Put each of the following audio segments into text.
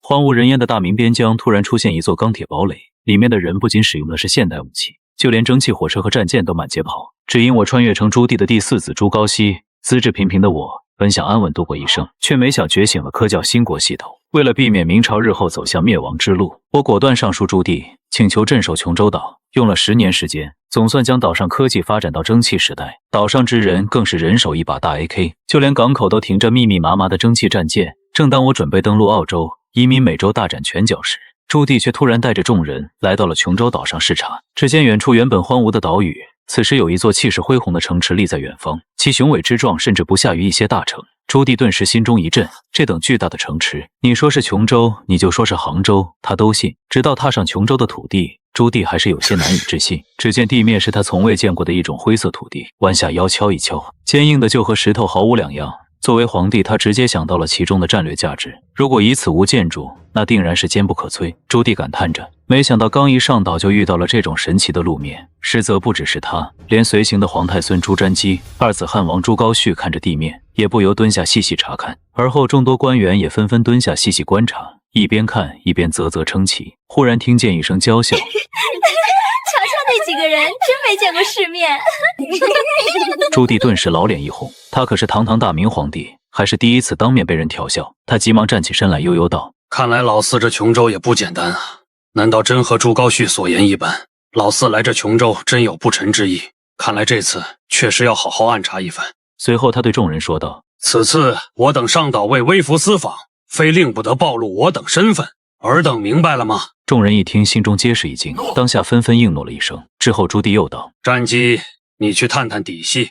荒无人烟的大明边疆突然出现一座钢铁堡垒，里面的人不仅使用的是现代武器，就连蒸汽火车和战舰都满街跑。只因我穿越成朱棣的第4子朱高煦，资质平平的我本想安稳度过一生，却没想觉醒了科教兴国系统。为了避免明朝日后走向灭亡之路，我果断上书朱棣，请求镇守琼州岛。用了10年时间，总算将岛上科技发展到蒸汽时代。岛上之人更是人手一把大 AK， 就连港口都停着密密麻麻的蒸汽战舰。正当我准备登陆澳洲，移民美洲大展拳脚时，朱棣却突然带着众人来到了琼州岛上视察。只见远处原本荒芜的岛屿，此时有一座气势恢宏的城池立在远方，其雄伟之壮甚至不下于一些大城。朱棣顿时心中一震，这等巨大的城池，你说是琼州，你就说是杭州，他都信。直到踏上琼州的土地，朱棣还是有些难以置信。只见地面是他从未见过的一种灰色土地，弯下腰敲一敲，坚硬的就和石头毫无两样。作为皇帝，他直接想到了其中的战略价值。如果以此无建筑，那定然是坚不可摧。朱棣感叹着，没想到刚一上岛就遇到了这种神奇的路面。实则不只是他，连随行的皇太孙朱瞻基、二子汉王朱高煦看着地面，也不由蹲下细细查看。而后众多官员也纷纷蹲下细细观察，一边看一边啧啧称奇。忽然听见一声娇笑。那几个人真没见过世面。朱棣顿时老脸一红，他可是堂堂大明皇帝，还是第一次当面被人调笑。他急忙站起身来，悠悠道：看来老四这琼州也不简单啊，难道真和朱高煦所言一般？老四来这琼州真有不臣之意，看来这次确实要好好暗查一番。随后他对众人说道：此次我等上岛为微服私访，非令不得暴露我等身份，尔等明白了吗？众人一听，心中皆是一惊，当下纷纷应诺了一声。之后朱棣又道：瞻基，你去探探底细。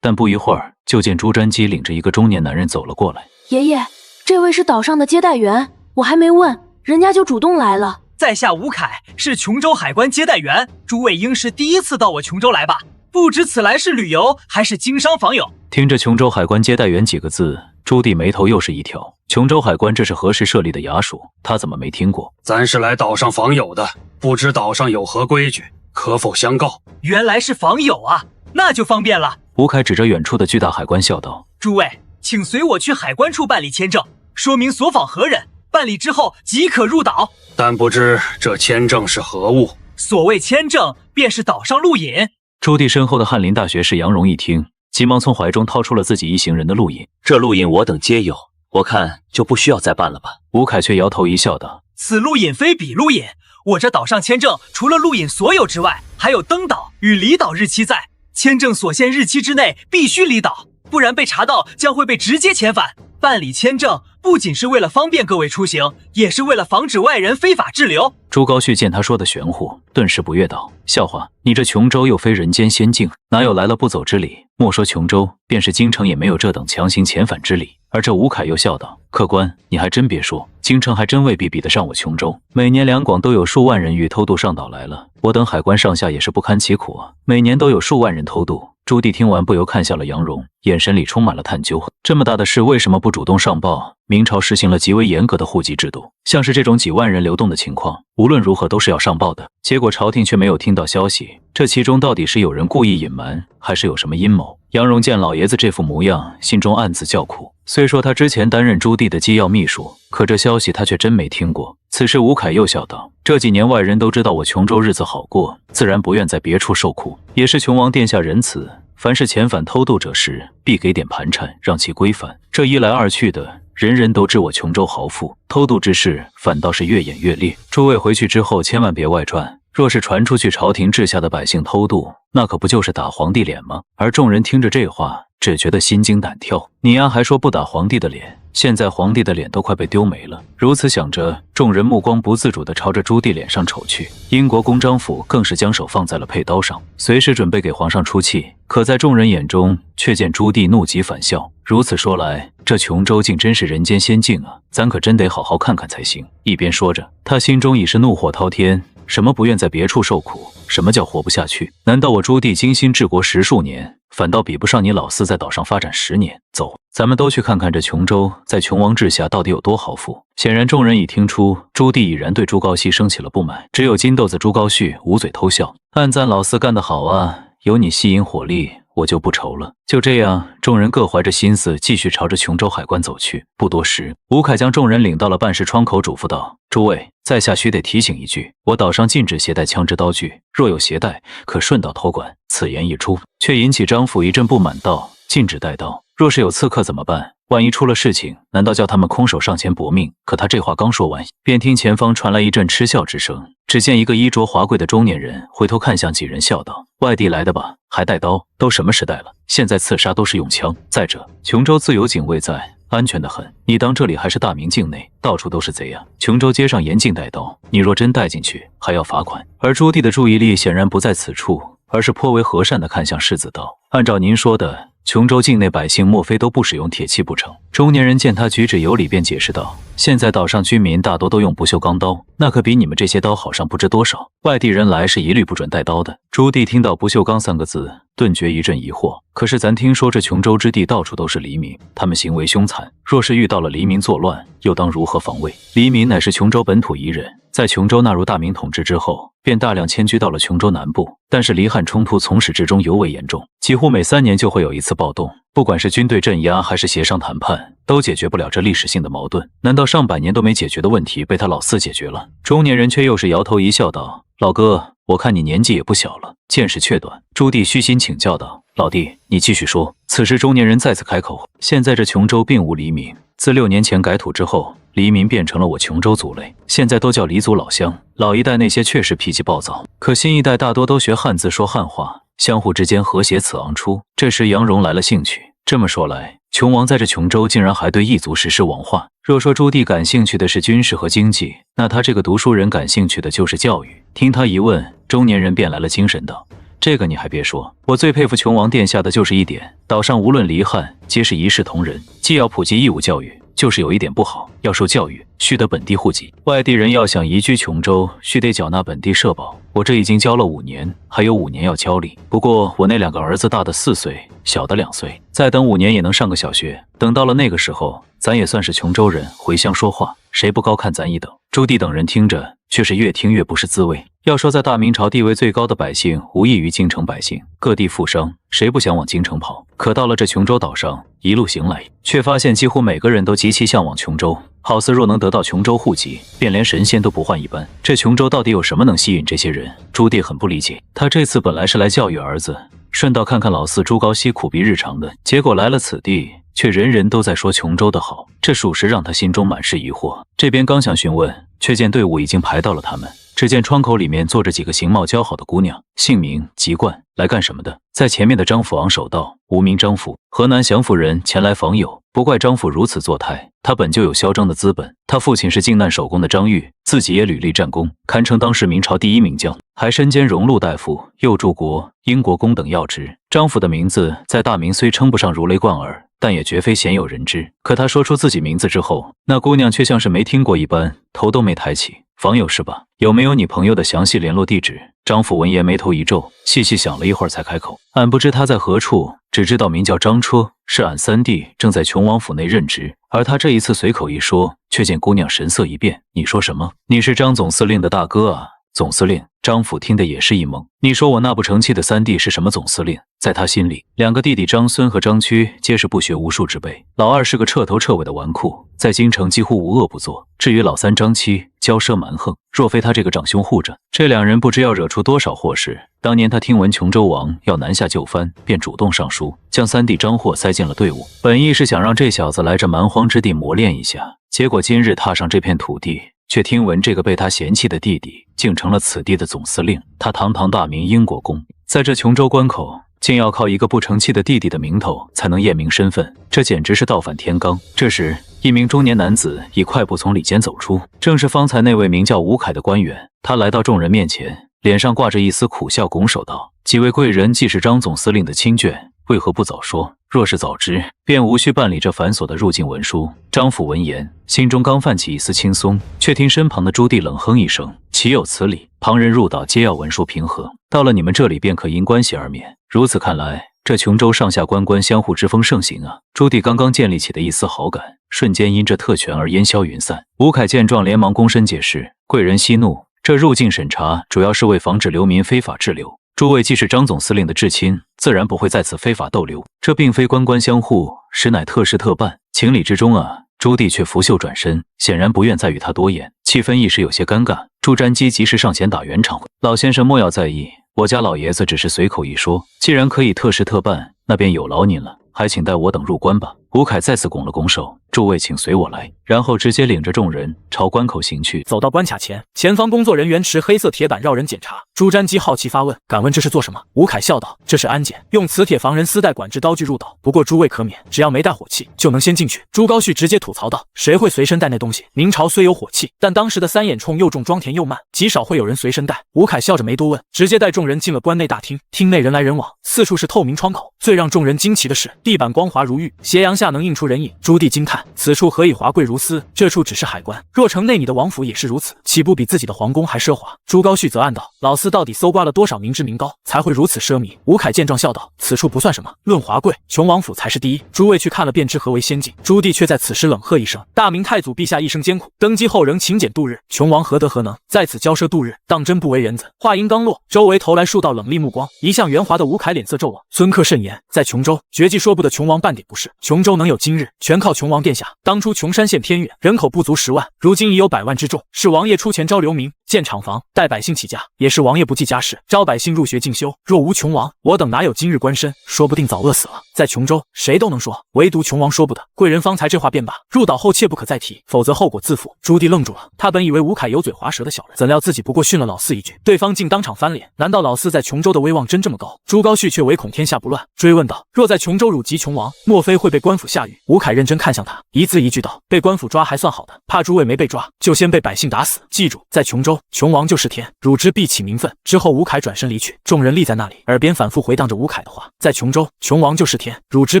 但不一会儿，就见朱瞻基领着一个中年男人走了过来。爷爷，这位是岛上的接待员，我还没问，人家就主动来了。在下吴凯，是琼州海关接待员，诸位应是第一次到我琼州来吧？不知此来是旅游还是经商访友？听着琼州海关接待员几个字，朱棣眉头又是一挑。琼州海关这是何时设立的衙署？他怎么没听过？咱是来岛上访友的，不知岛上有何规矩，可否相告？原来是访友啊，那就方便了。吴凯指着远处的巨大海关笑道：诸位，请随我去海关处办理签证，说明所访何人，办理之后即可入岛。但不知这签证是何物？所谓签证，便是岛上路引。朱棣身后的翰林大学士杨荣一听，急忙从怀中掏出了自己一行人的路引。这路引我等皆有，我看就不需要再办了吧。吴凯却摇头一笑道：此路引非彼路引，我这岛上签证除了路引所有之外，还有登岛与离岛日期在，签证所限日期之内必须离岛，不然被查到将会被直接遣返。办理签证不仅是为了方便各位出行，也是为了防止外人非法滞留。朱高煦见他说的玄乎，顿时不悦道：笑话，你这琼州又非人间仙境，哪有来了不走之理？莫说琼州，便是京城也没有这等强行遣返之理。而这吴凯又笑道：客官，你还真别说，京城还真未必比得上我琼州。每年两广都有数万人欲偷渡上岛来了，我等海关上下也是不堪其苦啊，每年都有数万人偷渡。朱棣听完不由看向了杨荣，眼神里充满了探究。这么大的事为什么不主动上报？明朝实行了极为严格的户籍制度，像是这种几万人流动的情况，无论如何都是要上报的。结果朝廷却没有听到消息，这其中到底是有人故意隐瞒，还是有什么阴谋？杨荣见老爷子这副模样，心中暗自叫苦。虽说他之前担任朱棣的机要秘书，可这消息他却真没听过。此时吴凯又笑道：这几年外人都知道我琼州日子好过，自然不愿在别处受苦，也是琼王殿下仁慈，凡是遣返偷渡者时，必给点盘缠，让其归返。这一来二去的，人人都知我琼州豪富，偷渡之事反倒是越演越烈。诸位回去之后千万别外传，若是传出去朝廷治下的百姓偷渡，那可不就是打皇帝脸吗？而众人听着这话，只觉得心惊胆跳。你呀，还说不打皇帝的脸，现在皇帝的脸都快被丢没了。如此想着，众人目光不自主地朝着朱棣脸上瞅去。英国公章府更是将手放在了佩刀上，随时准备给皇上出气。可在众人眼中，却见朱棣怒极反笑。如此说来，这琼州竟真是人间仙境啊，咱可真得好好看看才行。一边说着，他心中已是怒火滔天。什么不愿在别处受苦？什么叫活不下去？难道我朱棣精心治国10数年，反倒比不上你老四在岛上发展10年？走，咱们都去看看这琼州在琼王治下到底有多豪富。显然众人已听出朱棣已然对朱高煦升起了不满，只有金豆子朱高煦捂嘴偷笑，暗赞老四干得好啊，有你吸引火力，我就不愁了。就这样，众人各怀着心思，继续朝着琼州海关走去。不多时，吴凯将众人领到了办事窗口，嘱咐道：“诸位，在下须得提醒一句，我岛上禁止携带枪支刀具，若有携带，可顺道偷管。”此言一出，却引起张府一阵不满，道：“禁止带刀，若是有刺客怎么办？万一出了事情，难道叫他们空手上前搏命？”可他这话刚说完，便听前方传来一阵嗤笑之声。只见一个衣着华贵的中年人回头看向几人，笑道：“外地来的吧？还带刀？都什么时代了？现在刺杀都是用枪。再者，琼州自有警卫在，安全得很。你当这里还是大明境内，到处都是贼啊！琼州街上严禁带刀，你若真带进去，还要罚款。”而朱棣的注意力显然不在此处，而是颇为和善地看向世子道：“按照您说的，琼州境内百姓莫非都不使用铁器不成？”中年人见他举止有理，便解释道：“现在岛上居民大多都用不锈钢刀，那可比你们这些刀好上不知多少。外地人来是一律不准带刀的。”朱棣听到不锈钢三个字，顿觉一阵疑惑。可是咱听说这琼州之地到处都是黎民，他们行为凶残，若是遇到了黎民作乱，又当如何防卫？黎民乃是琼州本土彝人，在琼州纳入大明统治之后，便大量迁居到了琼州南部。但是黎汉冲突从始至终尤为严重，几乎每3年就会有一次暴动，不管是军队镇压还是协商谈判，都解决不了这历史性的矛盾。难道上百年都没解决的问题被他老四解决了？中年人却又是摇头一笑道：“老哥，我看你年纪也不小了，见识却短。”朱棣虚心请教道：“老弟，你继续说。”此时中年人再次开口：“现在这琼州并无黎民，自6年前改土之后，黎民变成了我琼州族类，现在都叫黎族老乡。老一代那些确实脾气暴躁，可新一代大多都学汉字说汉话，相互之间和谐此昂出。”这时杨荣来了兴趣。这么说来，琼王在这琼州竟然还对异族实施王化。若说朱棣感兴趣的是军事和经济，那他这个读书人感兴趣的就是教育。听他一问，中年人便来了精神道：“这个你还别说，我最佩服琼王殿下的就是一点，岛上无论黎汉，皆是一视同仁，既要普及义务教育，就是有一点不好，要受教育，须得本地户籍。外地人要想移居琼州，须得缴纳本地社保。我这已经交了5年，还有5年要交哩。不过我那2个儿子，大的4岁，小的2岁，再等5年也能上个小学。等到了那个时候，咱也算是琼州人，回乡说话，谁不高看咱一等？”朱棣等人听着，却是越听越不是滋味。要说在大明朝地位最高的百姓，无异于京城百姓，各地富商，谁不想往京城跑？可到了这琼州岛上，一路行来，却发现几乎每个人都极其向往琼州，好似若能得到琼州户籍，便连神仙都不换一般。这琼州到底有什么能吸引这些人？朱棣很不理解。他这次本来是来教育儿子，顺道看看老四朱高煦苦逼日常的，结果来了此地，却人人都在说琼州的好，这属实让他心中满是疑惑。这边刚想询问，却见队伍已经排到了他们。只见窗口里面坐着几个形貌姣好的姑娘，姓名籍贯，来干什么的。在前面的张府昂首道：“无名张府，河南降府人，前来访友。不怪张府如此作态，他本就有嚣张的资本。他父亲是靖难守宫的张玉，自己也屡立战功，堪称当时明朝第1名将，还身兼荣禄大夫、右柱国、英国公等要职。张府的名字在大明虽称不上如雷贯耳，但也绝非鲜有人知。可他说出自己名字之后，那姑娘却像是没听过一般，头都没抬起。访友是吧？有没有你朋友的详细联络地址？”张府闻言眉头一皱，细细想了一会儿才开口：“俺不知他在何处，只知道名叫张车，是俺3弟，正在琼王府内任职。”而他这一次随口一说，却见姑娘神色一变：“你说什么？你是张总司令的大哥啊？”总司令，张府听的也是一懵。你说我那不成器的3弟是什么总司令？在他心里，2个弟弟张孙和张屈皆是不学无术之辈，老二是个彻头彻尾的纨绔，在京城几乎无恶不作。至于老3张七，骄奢蛮横，若非他这个长兄护着，这2人不知要惹出多少祸事。当年他听闻琼州王要南下就藩，便主动上书，将3弟张获塞进了队伍，本意是想让这小子来这蛮荒之地磨练一下。结果今日踏上这片土地，却听闻这个被他嫌弃的弟弟竟成了此地的总司令。他堂堂大明英国公，在这琼州关口竟要靠一个不成器的弟弟的名头才能验明身份，这简直是倒反天罡。这时一名中年男子已快步从里间走出，正是方才那位名叫吴凯的官员。他来到众人面前，脸上挂着一丝苦笑，拱手道：“几位贵人既是张总司令的亲眷，为何不早说？若是早知，便无需办理这繁琐的入境文书。”张府闻言，心中刚泛起一丝轻松，却听身旁的朱棣冷哼一声：“岂有此理！旁人入岛皆要文书平和，到了你们这里便可因关系而免。如此看来，这琼州上下官官相互之风盛行啊！”朱棣刚刚建立起的一丝好感，瞬间因这特权而烟消云散。吴凯见状，连忙躬身解释：“贵人息怒，这入境审查主要是为防止流民非法滞留。诸位既是张总司令的至亲，自然不会在此非法逗留。这并非官官相护，实乃特事特办，情理之中啊。朱棣却拂袖转身，显然不愿再与他多言，气氛一时有些尴尬。朱瞻基及时上前打圆场，老先生莫要在意，我家老爷子只是随口一说，既然可以特事特办，那便有劳您了，还请带我等入关吧。吴凯再次拱了拱手，诸位请随我来，然后直接领着众人朝关口行去。走到关卡前，前方工作人员持黑色铁板绕人检查。朱瞻基好奇发问：“敢问这是做什么？”吴凯笑道：“这是安检，用磁铁防人私带管制刀具入岛。不过诸位可免，只要没带火器，就能先进去。”朱高煦直接吐槽道：“谁会随身带那东西？明朝虽有火器，但当时的三眼冲又重，装填又慢，极少会有人随身带。”吴凯笑着没多问，直接带众人进了关内大厅。厅内人来人往，四处是透明窗口。最让众人惊奇的是，地板光滑如玉，斜阳下能映出人影。朱棣惊叹：“此处何以华贵如斯？这处只是海关，若城内你的王府也是如此，岂不比自己的皇宫还奢华？”朱高煦则暗道：“老四到底搜刮了多少民脂民膏，才会如此奢靡？”吴凯见状笑道：“此处不算什么，论华贵，琼王府才是第一。诸位去看了便知何为先进。”朱棣却在此时冷喝一声：“大明太祖陛下一生艰苦，登基后仍勤俭度日，琼王何德何能在此骄奢度日，当真不为人子。”话音刚落，周围投来数道冷厉目光，一向圆滑的吴凯脸色骤往。尊客甚言，在琼州绝技说不得琼王半点不是，琼州能有今日，全靠琼王殿下。当初琼山县偏远，人口不足10万，如今已有100万之众，是王爷出钱招流民，建厂房，带百姓起家，也是王爷不计家事，招百姓入学进修。若无琼王，我等哪有今日官身？说不定早饿死了。在琼州，谁都能说，唯独琼王说不得。贵人方才这话便罢，入岛后切不可再提，否则后果自负。朱棣愣住了，他本以为吴凯油嘴滑舌的小人，怎料自己不过训了老四一句，对方竟当场翻脸。难道老四在琼州的威望真这么高？朱高煦却唯恐天下不乱，追问道：“若在琼州辱及琼王，莫非会被官府下狱？”吴凯认真看向他，一字一句道：“被官府抓还算好的，怕诸位没被抓，就先被百姓打死。记住，在琼州，琼王就是天，汝之必起名分。”之后吴凯转身离去，众人立在那里，耳边反复回荡着吴凯的话：“在琼州，琼王就是天，汝之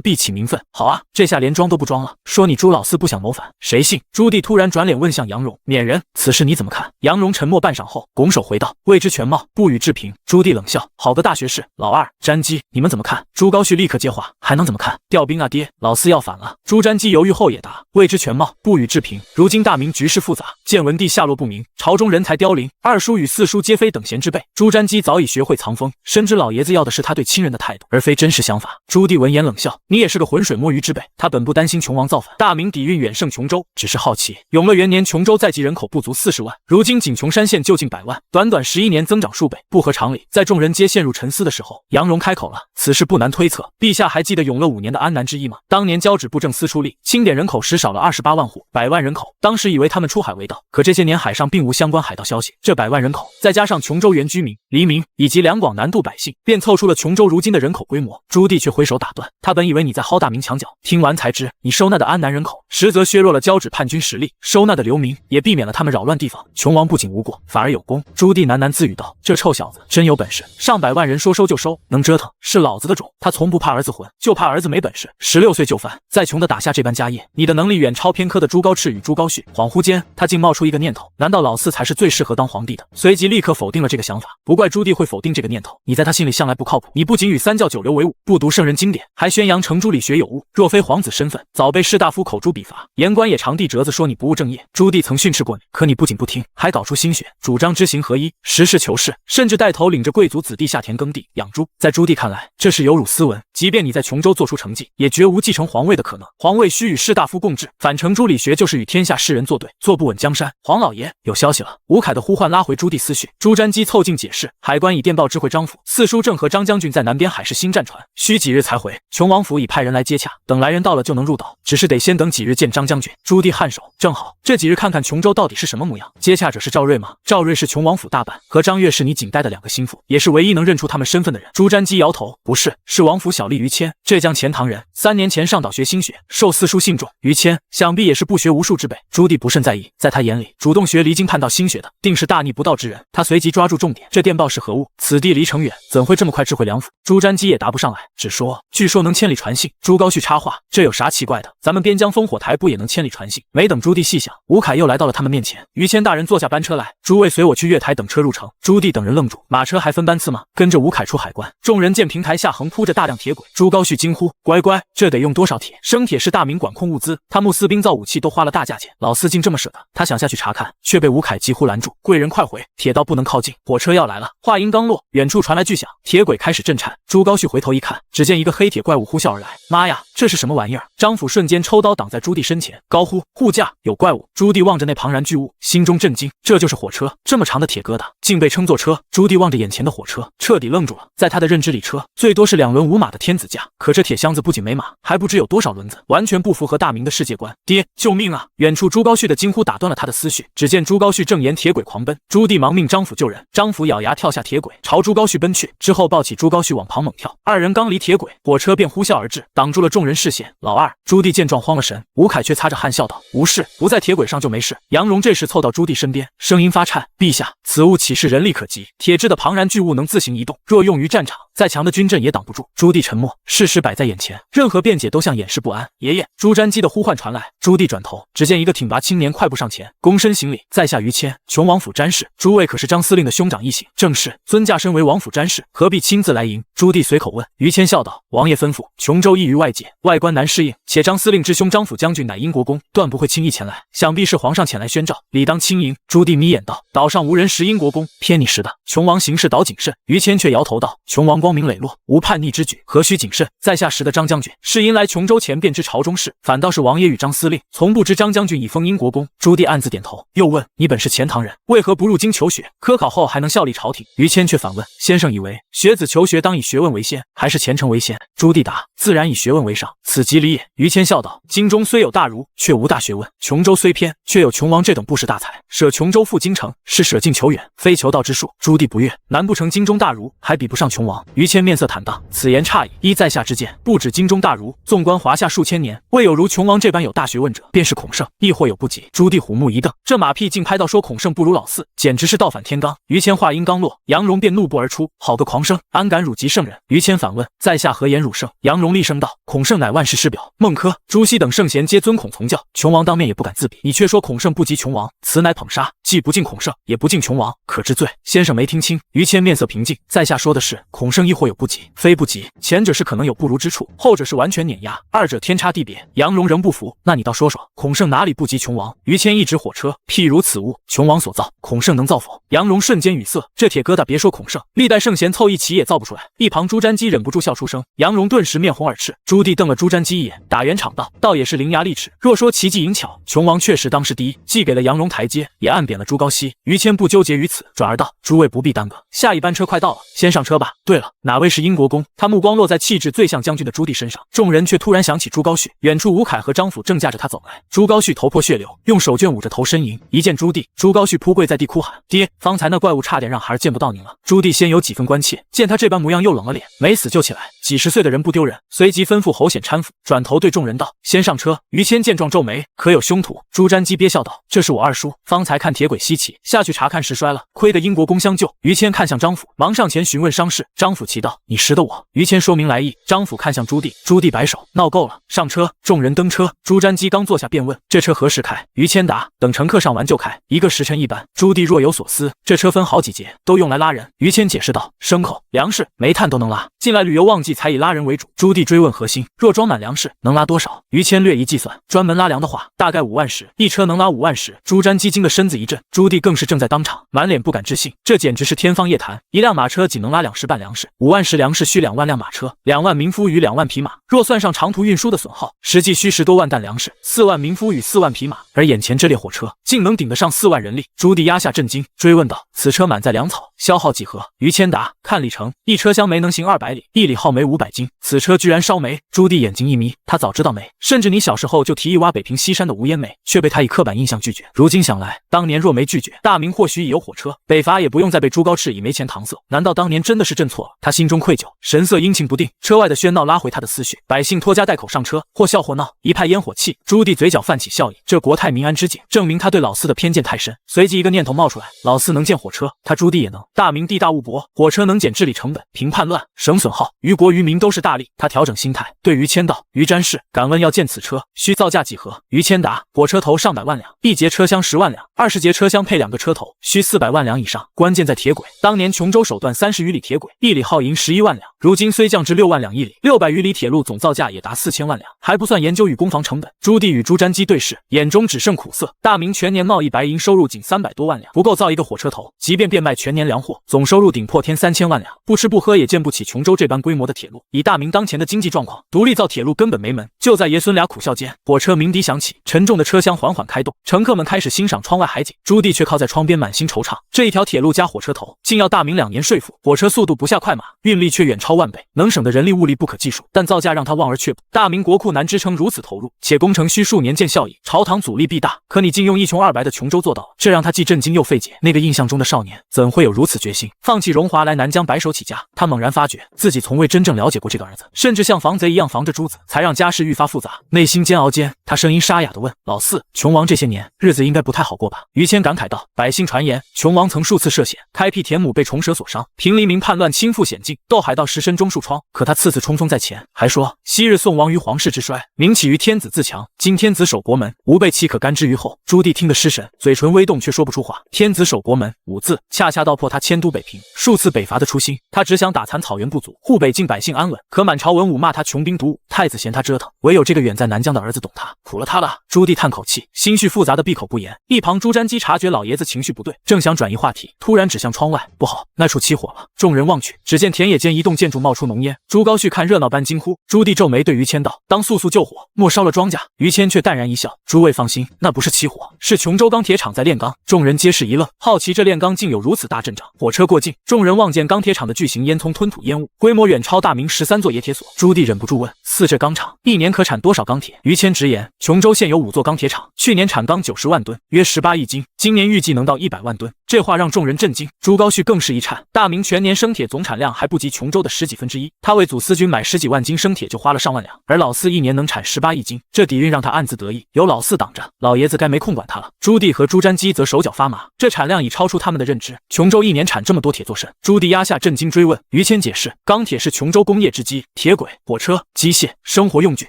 必起名分。”好啊，这下连装都不装了，说你朱老四不想谋反，谁信？朱棣突然转脸问向杨荣：“免人，此事你怎么看？”杨荣沉默半晌后，拱手回道：“未知全貌，不予置评。”朱棣冷笑：“好个大学士！老二、詹基，你们怎么看？”朱高煦立刻接话：“还能怎么看？调兵啊爹，老四要反了。”朱瞻基犹豫后也答：“未知全貌，不予置评。如今大明局势复杂，建文帝下落不明，朝中人才凋零，二叔与四叔皆非等闲之辈。朱瞻基早已学会藏锋，深知老爷子要的是他对亲人的态度，而非真实想法。”朱棣闻言冷笑：“你也是个浑水摸鱼之辈。”他本不担心琼王造反，大明底蕴远胜琼州，只是好奇，永乐元年琼州在籍人口不足40万，如今仅琼山县就近100万，短短11年增长数倍，不合常理。在众人皆陷入沉思的时候，杨荣开口了：“此事不难推测，陛下还记得永乐5年的安南之役吗？当年交趾布政司出力，清点人口时少了28万户，100万人口，当时以为他们出海为盗，可这些年海上并无相关海盗消息。这100万人口，再加上琼州原居民、黎民以及两广南渡百姓，便凑出了琼州如今的人口规模。”朱棣却挥手打断他，本以为你在薅大明墙角，听完才知，你收纳的安南人口，实则削弱了交趾叛军实力，收纳的流民也避免了他们扰乱地方。琼王不仅无过，反而有功。朱棣喃喃自语道：“这臭小子真有本事，上100万人说收就收，能折腾，是老子的种。他从不怕儿子混，就怕儿子没本事，16岁就翻，再穷的打下这般家业。你的能力远超偏科的朱高炽与朱高煦。”恍惚间，他竟冒出一个念头：难道老四才是最适合当皇帝的？随即立刻否定了这个想法。不怪朱棣会否定这个念头，你在他心里向来不靠谱。你不仅与三教九流为伍，不读圣人经典，还宣扬程朱理学有误，若非皇子身份，早被士大夫口诛笔伐。言官也长递折子说你不务正业。朱棣曾训斥过你，可你不仅不听，还搞出心血，主张知行合一，实事求是，甚至带头领着贵族子弟下田耕地养猪。在朱棣看来，这是有辱斯文。即便你在琼州做出成绩，也绝无继承皇位的可能。皇位须与士大夫共治，反程朱理学就是与天下士人作对，坐不稳江山。黄老爷，有消息了！吴凯的呼唤拉回朱棣思绪。朱瞻基凑近解释：海关已电报知会张府，四叔正和张将军在南边海事新战船，需几日才回。琼王府已派人来接洽，等来人到了就能入岛，只是得先等几日见张将军。朱棣颔首：正好，这几日看看琼州到底是什么模样。接洽者是赵瑞吗？赵瑞是琼王府大办，和张悦是你仅带的2个心腹，也是唯一能认出他们身份的人。朱瞻基摇头：不是，是王府小吏于谦，浙江钱塘人，3年前上岛学心学，受四叔信重。于谦想必也是不学无术之辈。朱棣不甚在意，在他眼里，主动学离经叛道心学的，定是大逆不道之人。他随即抓住重点：这电报是何物？此地离城远，怎会这么快知会梁府？朱瞻基也答不上来，只说：据说能千里传信。朱高煦插话：这有啥奇怪的？咱们边疆烽火台不也能千里传信？没等朱棣细想，吴凯又来到了他们面前。于谦大人坐下班车来，诸位随我去月台等车入城。朱棣等人愣住，马车还分班次吗？跟着吴凯出海关。众人见平台下横铺着大量铁轨，朱高煦惊呼：乖乖，这得用多少铁？生铁是大明管控物资，他穆斯兵造武器都花了大价钱，老四竟这么舍得。他想下去查看，却被吴凯急呼拦住：贵人快回，铁道不能靠近，火车要来了。了。话音刚落，远处传来巨响，铁轨开始震颤。朱高煦回头一看，只见一个黑铁怪物呼啸而来。妈呀，这是什么玩意儿？张府瞬间抽刀挡在朱棣身前，高呼护驾，有怪物！朱棣望着那庞然巨物，心中震惊，这就是火车，这么长的铁疙瘩竟被称作车。朱棣望着眼前的火车，彻底愣住了。在他的认知里，车最多是2轮5马的天子驾，可这铁箱子不仅没马，还不知有多少轮子，完全不符合大明的世界观。爹，救命啊！远处朱高煦的惊呼打断了他的思绪。只见朱高煦正沿铁轨狂奔，朱棣忙命张府救人。张府咬牙跳下铁轨，朝朱高煦奔去，之后抱起朱高煦往旁猛跳。二人刚离铁轨，火车便呼啸而至，挡住了众人视线。老二，朱棣见状慌了神，吴凯却擦着汗笑道：“无事，不在铁轨上就没事。”杨荣这时凑到朱棣身边，声音发颤：“陛下，此物岂是人力可及？铁制的庞然巨物能自行移动，若用于战场，再强的军阵也挡不住。”朱棣沉默，事实摆在眼前，任何辩解都像掩饰不安。爷爷，朱瞻基的呼唤传来，朱棣转头，只见一个挺拔青年快步上前，躬身行礼：“在下于谦，琼王府詹事。诸位可是张司令的兄长一行？”“正是。”“尊驾身为王府詹事，何必亲自来迎？”朱棣随口问。于谦笑道：“王爷吩咐，琼州异于外界，外观难适应，且张司令之兄张府将军乃英国公，断不会轻易前来，想必是皇上前来宣召，理当亲迎。”朱棣眯眼道：“岛上无人识英国公，偏你识的。琼王行事倒谨慎。”于谦却摇头道：“琼王光明磊落，无叛逆之举，何须谨慎？在下识的张将军，是因来琼州前便知朝中事，反倒是王爷与张司令，从不知张将军已封英国公。”朱棣暗自点头，又问：“你本是钱塘人，为何不入京求学？科考后还能效力朝廷？”于谦却反问：“先生以为学子求学当以学问为先，还是前程为先？”朱棣答：“自然以学问为上，此即理也。”于谦笑道：“京中虽有大儒，却无大学问；琼州虽偏，却有琼王这等不识大才。舍琼州赴京城，是舍近求远，非求道之术。”朱棣不悦：“难不成京中大儒还比不上琼王？”于谦面色坦荡：“此言差矣。依在下之见，不止京中大儒，纵观华夏数千年，未有如琼王这般有大学问者，便是孔圣，亦或有不及。”朱棣虎目一瞪，这马屁竟拍到说孔圣不如老四，简直是倒反天罡。于谦话音刚落，杨荣便怒步而出：“好个狂生，安敢辱及圣人？”于谦反问：“在下何言辱圣？”杨荣厉声道：“孔圣乃万世师表，孟轲、朱熹等圣贤皆尊孔从教，琼王当面也不敢自比，你却说孔圣不及琼王，此乃捧杀，既不敬孔圣，也不敬琼王，可知罪？”先生没听清。于谦面色平静：“在下说的是孔圣亦或有不及，非不及，前者是可能有不如之处，后者是完全碾压，二者天差地别。”杨荣仍不服：“那你倒说说，孔圣哪里不及琼王？”于谦一指火车：“譬如此物，琼王所造，孔圣能造否？”杨荣瞬间语塞，这铁疙瘩别说孔圣，历代圣贤凑一起也造不出来。一旁朱瞻基忍不住笑出声，杨荣顿时面红耳赤。朱棣瞪了朱瞻基一眼，打圆场道：“倒也是伶牙俐齿，若说奇技淫巧，琼王确实当世第一，既给了杨荣台阶，也暗贬了朱高煦。”于谦不纠结于此，转而道：“诸位不必耽搁，下一班车快到了，先上车吧。对了，哪位是英国公？”他目光落在气质最像将军的朱棣身上，众人却突然想起朱高煦。远处吴凯和张府正驾着他走来，朱高煦头破血流，用手绢捂着头呻吟。一见朱棣，朱高煦扑跪在地哭喊：“爹，方才那怪物差点让孩儿见不到您了。”朱棣先有几分关切，见他这般模样又冷了脸，没死就起来，几十岁的人不丢人，随即吩咐侯显搀扶，转头对众人道：“先上车。”于谦见状皱眉：“可有凶徒？”朱瞻基憋笑道：“这是我二叔，方才看铁轨稀奇，下去查看时摔了，亏得英国公相救。”于谦看向张府，忙上前询问伤势。张府奇道：“你识得我？”于谦说明来意。张府看向朱棣，朱棣摆手：“闹够了，上车。”众人登车。朱瞻基刚坐下便问：“这车何时开？”于谦答：“等乘客上完就开，一个时辰一班。”朱棣若有所思：“这车分好几节，都用来拉人。”于谦解释道：“牲口、粮食、煤炭都能拉，近来旅游旺季才以拉人为主。”朱棣追问核心：“若装满粮食，能拉多少？”于谦略一计算，专门拉粮的话，大概5万石，一车能拉5万石。朱瞻基惊得身子一震，朱棣更是正在当场，满脸不敢置信，这简直是天方夜谭。一辆马车仅能拉2石半粮食，5万石粮食需2万辆马车，2万民夫与2万匹马，若算上长途运输的损耗，实际需10多万担粮食，4万民夫与4万匹马，而眼前这列火车竟能顶得上4万人力。朱棣压下震惊，追问道：“此车满载粮草，消耗几何？”于谦答：“看里程，一车厢煤能行200里，1里耗煤500斤。此车居然烧煤！”朱棣眼睛一眯，他早知道煤，甚至你小时候就提议挖北平西山的无烟煤，却被他以刻板印象拒绝。如今想来，当年若没拒绝，大明或许已有火车，北伐也不用再被朱高炽以没钱搪塞。难道当年真的是朕错了？他心中愧疚，神色阴晴不定。车外的喧闹拉回他的思绪，百姓拖家带口上车，或笑或闹，一派烟火气。朱棣嘴角泛起笑意，这国泰民安之景，证明他对老四的偏见太深。随即一个念头冒出来，老四能建火车，他朱棣也能。大明地大物博，火车能减治理成本，平叛乱，省损损耗于国于民都是大利。他调整心态，对于谦道：于詹事，敢问要见此车，需造价几何？于谦答：火车头上百万两，一节车厢10万两，20节车厢配2个车头，需400万两以上。关键在铁轨，当年琼州首段30余里铁轨，一里耗银11万两，如今虽降至6万两一里，600余里铁路总造价也达4000万两，还不算研究与工房成本。朱棣与朱瞻基对视，眼中只剩苦涩。大明全年贸易白银收入仅300多万两，不够造一个火车头，即便变卖全年粮货，总收入顶破天3000万两，不吃不喝也建不起琼州这般规模的铁路。以大明当前的经济状况，独立造铁路根本没门。就在爷孙俩苦笑间，火车鸣笛响起，沉重的车厢缓缓开动，乘客们开始欣赏窗外海景。朱棣却靠在窗边满心惆怅，这一条铁路加火车头，竟要大明2年税赋。火车速度不下快马，运力却远超万倍，能省的人力物力不可计数，但造价让他望而却步。大明国库难支撑如此投入，且工程需数年见效益，朝堂阻力必大。可你竟用一穷二白的琼州做到了，这让他既震惊又费解。那个印象中的少年，怎会有如此决心，放弃荣华来南疆白手起家？他猛然发觉自己从未真正了解过这个儿子，甚至像防贼一样防着珠子，才让家事愈发复杂。内心煎熬间，他声音沙哑地问：老四，琼王这些年日子应该不太好过吧？于谦感慨道：百姓传言，琼王曾数次涉险，开辟田亩被虫蛇所伤，平黎民叛乱倾覆险境，斗海盗石身中树疮。可他次次冲锋在前，还说昔日宋王于皇室之衰，明起于天子自强，今天子守国门，吾辈岂可甘之于后？朱棣听得失神，嘴唇微动，却说不出话。天子守国门5字，恰恰道破他迁都北平，数次北伐的初心。他只想打残草原部族，护北境百姓安稳。可满朝文武骂他穷兵黩武，太子嫌他折腾，唯有这个远在南疆的儿子懂他，苦了他了。朱棣叹口气，心绪复杂的闭口不言。一旁朱瞻基察觉老爷子情绪不对，正想转移话题，突然指向窗外，不好，那处起火了。众人望去，只见田野间一栋建筑冒出浓烟。朱高煦看热闹般惊呼。朱棣皱眉对于谦道：当速速救火，莫烧了庄稼。于谦却淡然一笑：诸位放心，那不是起火，是琼州钢铁厂在炼钢。众人皆是一愣，好奇这炼钢竟有如此大阵仗。火车过境，众人望见钢铁厂的巨型烟囱吞吐烟雾，规模远超大明13座冶铁所。朱棣忍不住问：四这钢厂一年可产多少钢铁？于谦直言：琼州现有5座钢铁厂，去年产钢90万吨，约18亿斤，今年预计能到100万吨。这话让众人震惊，朱高煦更是一颤。大明全年生铁总产量还不及琼州的10几分之一，他为祖司军买10几万斤生铁就花了上万两，而老四一年能产18亿斤，这底蕴让他暗自得意。有老四挡着，老爷子该没空管他了。朱棣和朱瞻基则手脚发麻，这产量已超出他们的认知。琼州一年产这么多铁做甚？朱棣压下震惊追问。于谦解释，钢铁是琼州工业之基，铁轨、火车、机械、生活用具，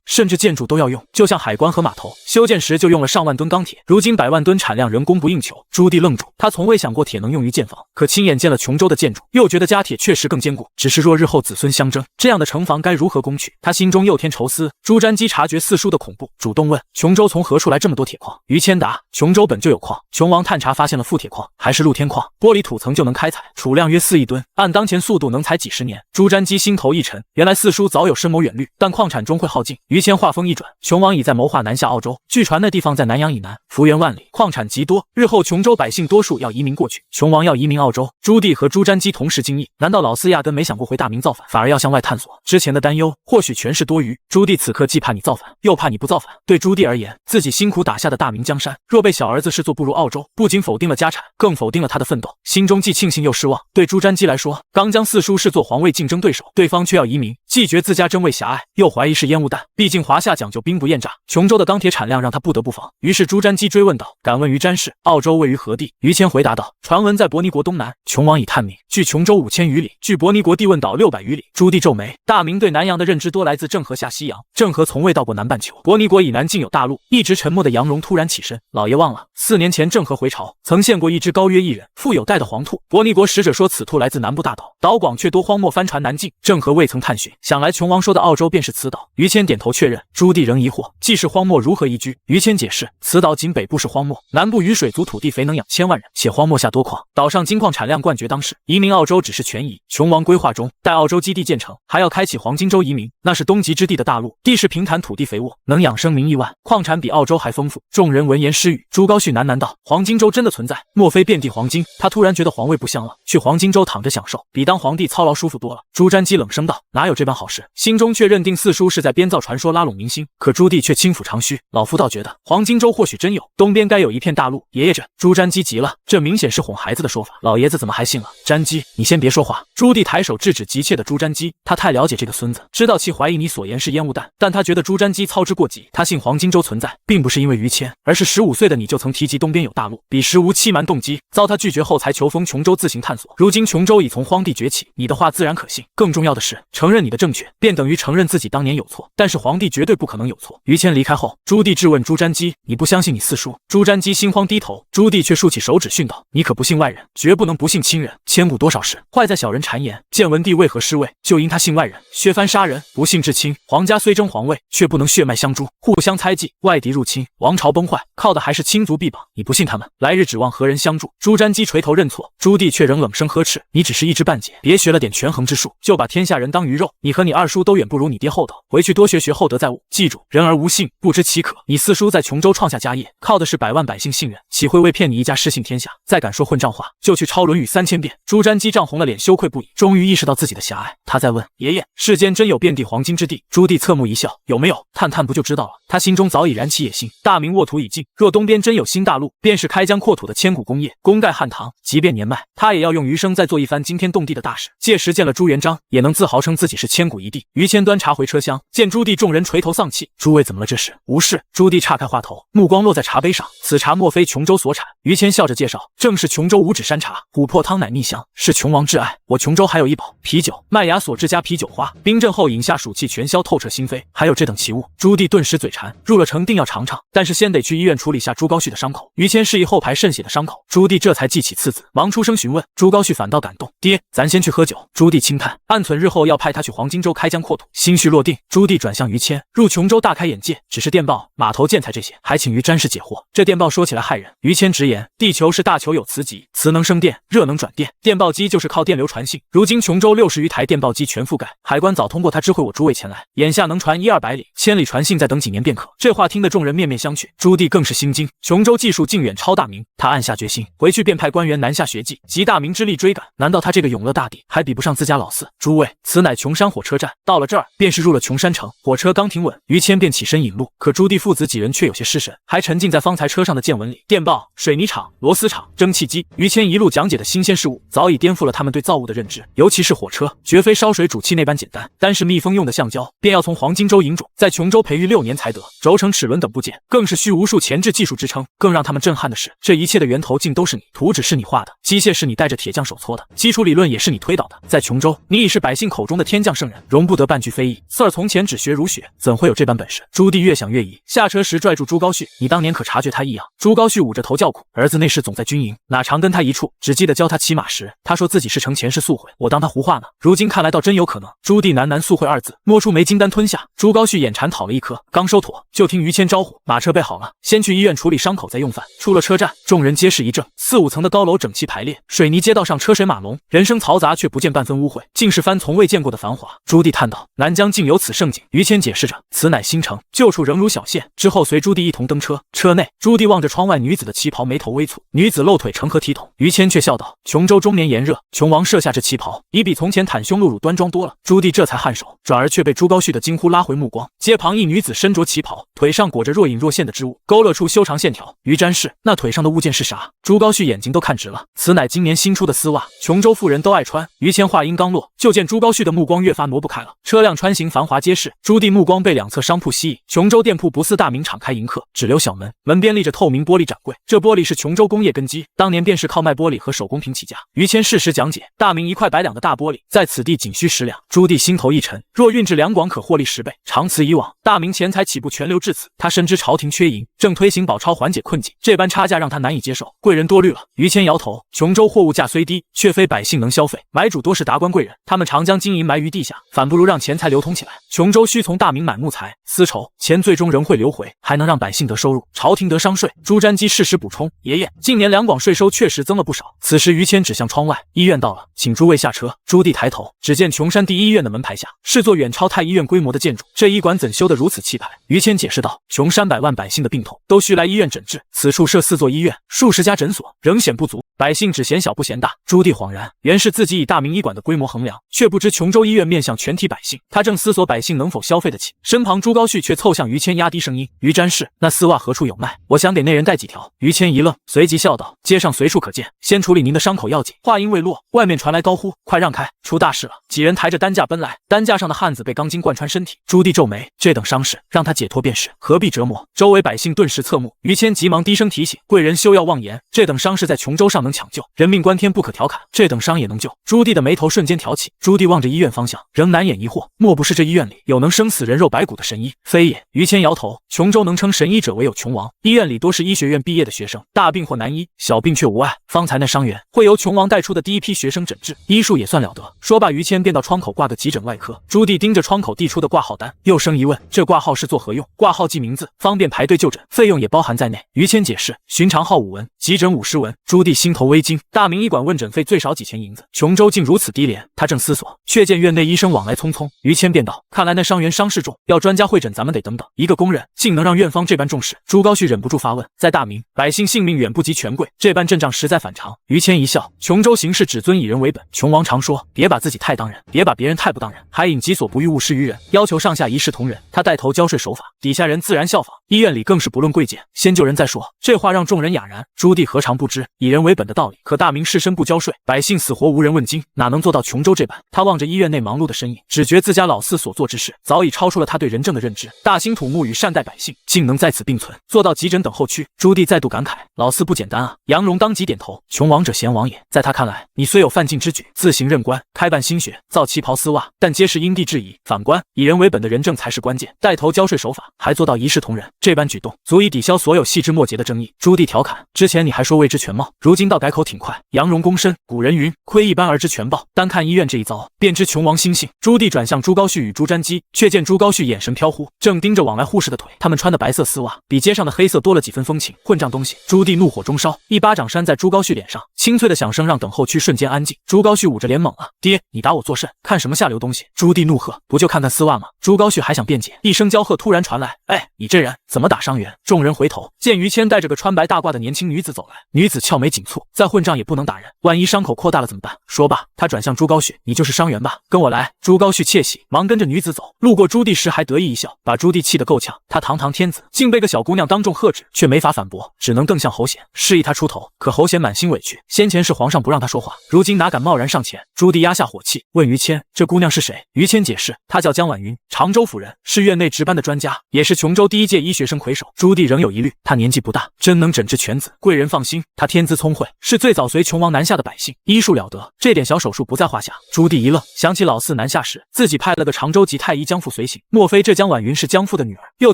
甚至建筑都要用，就像海关和码头，修建时就用了上万吨钢铁，如今100万吨产量仍供不应求。朱棣愣住，他从未想过铁能用于建房，可亲眼见了琼州的建筑，又觉得家铁确实更坚固。只是若日后子孙相争，这样的城防该如何攻取？他心中又添愁思。朱瞻基察觉四叔的恐怖，主动问：琼州从何处来这么多铁矿？于谦答：琼州本就有矿，琼王探查发现了富铁矿，还是露天矿，玻璃土层就能开采，储量约4亿吨，按当前速度能采几10年。朱瞻基心头一沉，原来四叔早有深谋远虑，但矿产终会耗尽。于谦话锋一转：琼王已在谋划南下澳洲，据传那地方在南洋以南，幅员万里，矿产极多，日后琼州百姓多数要移民过去，琼王要移民澳洲。朱棣和朱瞻基同时惊异，难道老四压根没想过回大明造反，反而要向外探索？之前的担忧或许全是多余。朱棣此刻既怕你造反，又怕你不造反。对朱棣而言，自己辛苦打下的大明江山，若被小儿子视作不如澳洲，不仅否定了家产，更否定了他的奋斗，心中既庆幸又失望。对朱瞻基来说，刚将四叔视作皇位竞争对手，对方却要移民，既觉自家真位狭隘，又怀疑是烟雾弹。毕竟华夏讲究兵不厌诈，琼州的钢铁产量让他不得不防。于是朱瞻基追问道：敢问于詹事，澳洲位于何地？于谦回答道：传闻在伯尼国东南。琼王已探明，距琼州5000余里，距伯尼国地问岛600余里。朱棣皱眉，大明对南洋的认知多来自郑和下西洋，郑和从未到过南半球，伯尼国以南竟有大陆。一直沉默的杨荣突然起身：老爷忘了，4年前郑和回朝，曾献过一只高约1人、富有带的黄兔。伯尼国使者说此兔来自南部大岛，岛广却多荒漠，帆船难进。郑和未曾探寻，想来琼王说的澳洲便是此岛。于谦点头确认。朱棣仍疑惑，既是荒漠，如何移居？于谦解释，此岛仅北部是荒漠，南部雨水足，土地肥，能养1000万人，且荒漠下多矿，岛上金矿产量冠绝当世。移民澳洲只是权宜，琼王规划中，待澳洲基地建成，还要开启黄金州移民，那是东极之地的大陆，地势平坦，土地肥沃，能养生民亿万，矿产比澳洲还丰富。众人闻言失语。朱高煦喃喃道：黄金州真的存在？莫非遍地黄金？他突然觉得皇位不香了，去黄金州躺着享受，比当皇帝操劳舒服多了。朱瞻基冷声道：哪有这般办好事，心中却认定四叔是在编造传说拉拢民心。可朱棣却轻抚长须，老夫倒觉得黄金州或许真有，东边该有一片大陆。爷爷这朱瞻基急了，这明显是哄孩子的说法，老爷子怎么还信了？瞻基，你先别说话。朱棣抬手制止急切的朱瞻基，他太了解这个孙子，知道其怀疑你所言是烟雾弹，但他觉得朱瞻基操之过急。他信黄金州存在，并不是因为于谦，而是15岁的你就曾提及东边有大陆，彼时无欺瞒动机，遭他拒绝后才求封琼州自行探索。如今琼州已从荒地崛起，你的话自然可信。更重要的是，承认你的正确，便等于承认自己当年有错。但是皇帝绝对不可能有错。于谦离开后，朱棣质问朱瞻基：“你不相信你四叔？”朱瞻基心慌低头，朱棣却竖起手指训道：“你可不信外人，绝不能不信亲人。千古多少事，坏在小人谗言。建文帝为何失位？就因他信外人。削藩杀人，不信至亲。皇家虽争皇位，却不能血脉相诛，互相猜忌。外敌入侵，王朝崩坏，靠的还是亲族臂膀。你不信他们，来日指望何人相助？”朱瞻基垂头认错，朱棣却仍冷声呵斥：“你只是一知半解，别学了点权衡之术，就把天下人当鱼肉。你和你二叔都远不如你爹厚道，回去多学学厚德载物。记住，人而无信，不知其可。你四叔在琼州创下家业，靠的是百万百姓信任，岂会为骗你一家失信天下？再敢说混账话，就去抄《论语》3000遍。”朱瞻基涨红了脸，羞愧不已，终于意识到自己的狭隘。他在问：“爷爷，世间真有遍地黄金之地？”朱棣侧目一笑：“有没有？探探不就知道了。”他心中早已燃起野心，大明沃土已尽，若东边真有新大陆，便是开疆扩土的千古功业，功盖汉唐。即便年迈，他也要用余生再做一番惊天动地的大事。届时见了朱元璋，也能自豪称自己是千古一帝。于谦端茶回车厢，见朱棣众人垂头丧气：“诸位怎么了？这是？”“无事。”朱棣岔开话头，目光落在茶杯上：“此茶莫非琼州所产？”于谦笑着介绍：“正是琼州五指山茶，琥珀汤奶蜜香，是琼王挚爱。我琼州还有一宝，啤酒，麦芽所制加啤酒花，冰镇后饮下暑气全消，透彻心扉。还有这等奇物。”朱棣顿时嘴馋，入了城定要尝尝，但是先得去医院处理下朱高煦的伤口。于谦示意后排渗血的伤口，朱棣这才记起次子，忙出声询问。朱高煦反倒感动：“爹，咱先去喝酒。”朱棣轻叹，暗忖日后要派他去黄金州开疆扩土。心绪落定，朱棣转向于谦：“入琼州大开眼界，只是电报、码头建材这些，还请于詹事解惑。”这电报说起来骇人。于谦直言：“地球是大球有磁极，磁能生电，热能转电，电报机就是靠电流传信。如今琼州60余台电报机全覆盖，海关早通过他知会我诸位前来，眼下能传100-200里，千里传信再等几年便可。”这话听得众人面面相觑，朱棣更是心惊。琼州技术竟远超大明，他暗下决心，回去便派官员南下学技，集大明之力追赶。难道他这个永乐大帝还比不上自家老四？诸位，此乃琼山火车站，到了这儿便是入了琼山城。火车刚停稳，于谦便起身引路，可朱棣父子几人却有些失神，还沉浸在方才车上的见闻里。电报、水泥厂、螺丝厂、蒸汽机，于谦一路讲解的新鲜事物，早已颠覆了他们对造物的认知。尤其是火车，绝非烧水煮气那般简单，单是密封用的橡胶，便要从黄金州引种，在琼州培育6年才得。轴承、齿轮等部件，更是需无数前置技术支撑。更让他们震撼的是，这一切的源头竟都是你，图纸是你画的，机械是你带着铁匠手搓的，基础理论也是你推导的。在琼州，你已是百姓口中的天降圣人，容不得半句非议。四儿从前只学儒学，怎会有这般本事？朱棣越想越疑，下车时拽住朱高煦：“你当年可察觉他异样？”朱高煦捂着头叫苦：“儿子那时总在军营，哪常跟他一处？只记得教他骑马时，他说自己是承前世宿毁，我当他胡话呢。如今看来倒真有可能。”朱棣喃喃宿毁2字，摸出枚金丹吞下。朱高煦眼馋讨了一颗，刚收妥，就听于谦招呼：“马车备好了，先去医院处理伤口，再用饭。”出了车站，众人皆是一怔，4、5层的高楼整齐排列，水泥街道上车水马龙，人声嘈杂，却不见半分污秽，竟是番从未见过的繁华。朱棣叹道：“南疆竟有此盛景。”于谦解释着：“此乃新城，旧处仍如小县。”之后随朱棣一同登车。车内，朱棣望着窗外女子的旗袍，眉头微蹙，女子露腿成何体统？于谦却笑道：“琼州终年炎热，琼王设下这旗袍，已比从前袒胸露乳端庄多了。”朱棣这才颔首，转而却被朱高煦的惊呼拉回目光。街旁一女子身着旗袍，腿上裹着若隐若现的织物，勾勒出修长线条。于詹氏，那腿上的物件是啥？朱高煦眼睛都看直了，此乃今年新出的丝袜，琼州妇人都爱穿。于谦话音刚落，就见朱高煦的目光越发挪不开了。车辆穿行繁华街市，朱棣目光被两侧商铺吸引。琼州店铺不似大明敞开迎客，只留小门，门边立着透明玻璃展柜，这玻璃是琼州工业根基，当年便是靠卖玻璃和手工品起家。于谦适时讲解：大明1块100两的大玻璃，在此地仅需10两。朱棣心头一沉，若运至两广，可获利10倍。长此以往，大明钱财岂不全流至此？他深知朝廷缺银，正推行宝钞缓解困境，这般差价让他难以接受，贵人多虑了。于谦摇头：琼州货物价虽低，却非百姓能消费，买主多是达官贵人，他们常将金银埋于地下，反不如让钱财流通起来。琼州需从大明买木材、丝绸，钱最终仍会流回，还能让百姓得收入，朝廷得商税。朱瞻基适时补充：爷爷，近年两广税收确实增了不少。此时于谦指向窗外：医院到了，请诸位下车。朱棣抬头，只见琼山第一医院的门牌下是座远超太医院规模的建筑，这医馆怎修得如此气派？于谦解释道：琼山100万百姓的病痛都需来医院诊治，此处设4座医院，数10家诊所，仍显不足。百姓只嫌小不嫌大。朱棣恍然，原是自己以大明医馆的规模衡量，却不知琼州医院面向全体百姓。他正思索百姓能否消费得起，身旁朱高煦却凑向于谦，压低声音：“于詹事，那丝袜何处有卖？我想给那人带几条。”于谦一愣，随即笑道：“街上随处可见，先处理您的伤口要紧。”话音未落，外面传来高呼：“快让开，出大事了！”几人抬着担架奔来，担架上的汉子被钢筋贯穿身体。朱棣皱眉，这等伤势让他解脱便是，何必折磨？周围百姓顿时侧目。于谦急忙低声提醒：“贵人休要妄言，这等伤势在琼州尚能抢救，人命关天不可调侃，这等伤也能救。”朱棣的眉头瞬间挑起，朱棣望着医院方向，仍难掩疑惑：莫不是这医院里有能生死人肉白骨的神医？非也。于谦摇头，琼州能称神医者唯有琼王，医院里多是医学院毕业的学生，大病或难医，小病却无碍。方才那伤员会由琼王带出的第一批学生诊治，医术也算了得。说罢，于谦便到窗口挂个急诊外科。朱棣盯着窗口递出的挂号单，又生疑问：这挂号是作何用？挂号记名字，方便排队就诊，费用也包含在内。于谦解释：寻常号5文，急诊50文。朱棣心头微惊，大明医馆问诊费最少几千银子，琼州竟如此低廉。他正思索，却见院内医生往来匆匆。于谦便道：看来那伤员伤势重，要专家会诊，咱们得等等。一个工人竟能让院方这般重视？朱高煦忍不住发问：在大明，百姓性命远不及权贵，这般阵仗实在反常。于谦一笑：琼州行事只尊以人为本，琼王常说，别把自己太当人，别把别人太不当人，还引己所不欲，勿施于人，要求上下一视同仁。他带头交税守法，底下人自然效仿。医院里更是不论贵贱，先救人再说。这话让众人哑然。朱棣何尝不知以人为本的道理？可大明士绅不交税，百姓死活无人问津，哪能做到琼州这般？他望着医院内忙碌的身影，只觉自家老四所做之事早已超出了他对人政的认知。大兴土木与善待百姓，竟能在此并存，做到急诊等候区。朱棣再度感慨：老四不简单啊！杨荣当即点头：琼王者贤王也。在他看来，你虽有犯禁之举，自行任官，开办新学，造旗袍丝袜，但皆是因地制宜。反观以人为本的人政才是关键，带头交税守法，还做到一视同仁，这般举动足以抵消所有细枝末节的争议。朱棣调侃：之前你还说未知全貌，如今倒改口挺快。杨荣躬身，古人云：窥一斑而知全豹。单看医院这一遭，便知琼王心性。朱棣转向朱高煦与朱瞻基，却见朱高煦眼神飘忽，正盯着往来护士的腿。他们穿的白色丝袜比街上的黑色多了几分风情。混账东西！朱棣怒火中烧，一巴掌扇在朱高煦脸上，清脆的响声让等候区瞬间安静。朱高煦捂着脸懵了：爹，你打我作甚？看什么下流东西？朱棣怒喝：不就看看丝袜吗？朱高煦还想辩解，一声娇喝突然传来：哎，你这人怎么打伤员？众人回头，见于谦带着个穿白大褂的年轻女子走来。女子俏眉紧蹙，再混账也不能打人，万一伤口扩大了怎么办？说罢，他转向朱高煦：你就是伤员吧？跟我来。朱高煦窃喜，忙跟着女子走。路过朱棣时还得意一笑，把朱棣气得够呛。他堂堂天子，竟被个小姑娘当众喝止，却没法反驳，只能瞪向侯显，示意他出头。可侯显满心委屈，先前是皇上不让他说话，如今哪敢贸然上前？朱棣压下火气，问于谦：这姑娘是谁？于谦解释：她叫江婉云，常州府人，是院内值班的专家，也是琼州第一届医学生魁首。朱棣仍有疑虑，她年纪不大，真能诊治全子。贵人放心，她天资聪慧，是最早随琼王南下的百姓，医术了得，这点小手术不在话下。朱棣一愣，想起老四南下时，自己派了个常州籍太医江父随行，莫非这江婉云是江父的女儿？又